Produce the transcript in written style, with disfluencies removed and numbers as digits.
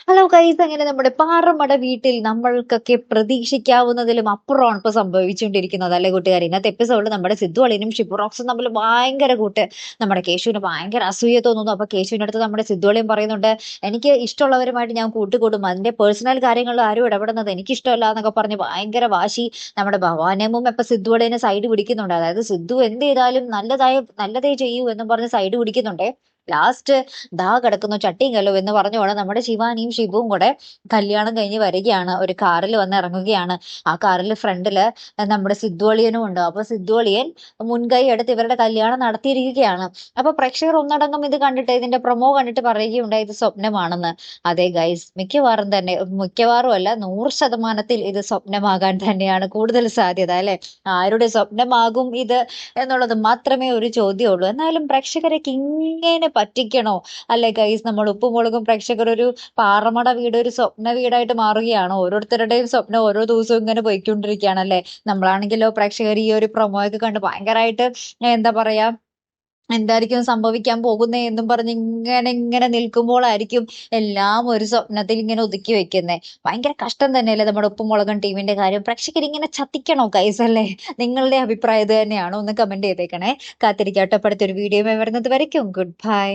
Hello guys, അങ്ങനെ നമ്മുടെ പാറമട വീട്ടിൽ നമ്മൾക്കൊക്കെ പ്രതീക്ഷിക്കാവുന്നതിലും അപ്പുറമാണ് ഇപ്പൊ സംഭവിച്ചുകൊണ്ടിരിക്കുന്നത് അല്ലെ കൂട്ടുകാർ. ഇന്നത്തെ എപ്പിസോഡിൽ നമ്മുടെ സിദ്ധു അളിയനും ഷിബുറോക്സും തമ്മിൽ ഭയങ്കര കൂട്ട്. നമ്മുടെ കേശുവിന് ഭയങ്കര അസൂയ തോന്നുന്നു. അപ്പൊ കേശുവിന്റെ അടുത്ത് നമ്മുടെ സിദ്ധു അളിയൻ പറയുന്നുണ്ട്, എനിക്ക് ഇഷ്ടമുള്ളവരുമായിട്ട് ഞാൻ കൂട്ടുകൂടും, അതിന്റെ പേഴ്സണൽ കാര്യങ്ങളിൽ ആരും ഇടപെടുന്നത് എനിക്ക് ഇഷ്ടമല്ല എന്നൊക്കെ പറഞ്ഞ് ഭയങ്കര വാശി. നമ്മുടെ ഭവാനേമും ഇപ്പൊ സിദ്ധു അളിയനെ സൈഡ് പിടിക്കുന്നുണ്ട്. അതായത് സിദ്ധു എന്ത് ചെയ്താലും നല്ലതേ ചെയ്യൂ എന്ന് പറഞ്ഞ് സൈഡ് പിടിക്കുന്നുണ്ട്. ലാസ്റ്റ് ദാ കിടക്കുന്നു ചട്ടിയും കല്ലും എന്ന് പറഞ്ഞോടെ നമ്മുടെ ശിവാനിയും ഷിബുവും കൂടെ കല്യാണം കഴിഞ്ഞ് വരികയാണ്. ഒരു കാറിൽ വന്ന് ഇറങ്ങുകയാണ്. ആ കാറിൽ ഫ്രണ്ടില് നമ്മുടെ സിദ്ധുവളിയനും ഉണ്ട്. അപ്പൊ സിദ്ധുവളിയൻ മുൻകൈ എടുത്ത് ഇവരുടെ കല്യാണം നടത്തിയിരിക്കുകയാണ്. അപ്പൊ പ്രേക്ഷകർ ഒന്നടങ്കം ഇത് കണ്ടിട്ട്, ഇതിന്റെ പ്രൊമോ കണ്ടിട്ട് പറയുകയുണ്ടായി ഇത് സ്വപ്നമാണെന്ന്. അതെ ഗൈസ്, മിക്കവാറും അല്ല, 100% ഇത് സ്വപ്നമാകാൻ തന്നെയാണ് കൂടുതൽ സാധ്യത അല്ലെ. ആരുടെ സ്വപ്നമാകും ഇത് എന്നുള്ളത് മാത്രമേ ഒരു ചോദ്യമുള്ളൂ. എന്നാലും പ്രേക്ഷകരെ ഇങ്ങനെ പറ്റിക്കണോ? അല്ലെ ഗൈസ്, നമ്മൾ ഉപ്പും മുളകും പ്രേക്ഷകർ ഒരു പാറമട വീട് ഒരു സ്വപ്ന വീടായിട്ട് മാറുകയാണ്. ഓരോരുത്തരുടെയും സ്വപ്നം ഓരോ ദിവസവും ഇങ്ങനെ പോയിക്കൊണ്ടിരിക്കുകയാണ് അല്ലെ. നമ്മളാണെങ്കിലോ പ്രേക്ഷകർ ഈ ഒരു പ്രൊമോ ഒക്കെ കണ്ട് ഭയങ്കരമായിട്ട് എന്താ പറയാ, എന്തായിരിക്കും സംഭവിക്കാൻ പോകുന്നേ എന്നും പറഞ്ഞ് ഇങ്ങനെ ഇങ്ങനെ നിൽക്കുമ്പോഴായിരിക്കും എല്ലാം ഒരു സ്വപ്നത്തിൽ ഇങ്ങനെ ഒതുക്കി വെക്കുന്നേ. ഭയങ്കര കഷ്ടം തന്നെയല്ലേ നമ്മുടെ ഉപ്പും മുളകും ടീമിന്റെ കാര്യം. പ്രേക്ഷകർ ഇങ്ങനെ ചതിക്കണോ ഗൈസ് അല്ലേ? നിങ്ങളുടെ അഭിപ്രായം ഇത് തന്നെയാണോ? ഒന്ന് കമന്റ് ചെയ്തേക്കണേ. കാത്തിരിക്കാട്ടോ അടുത്തൊരു വീഡിയോ വരുന്നത് വരയ്ക്കും. Good bye.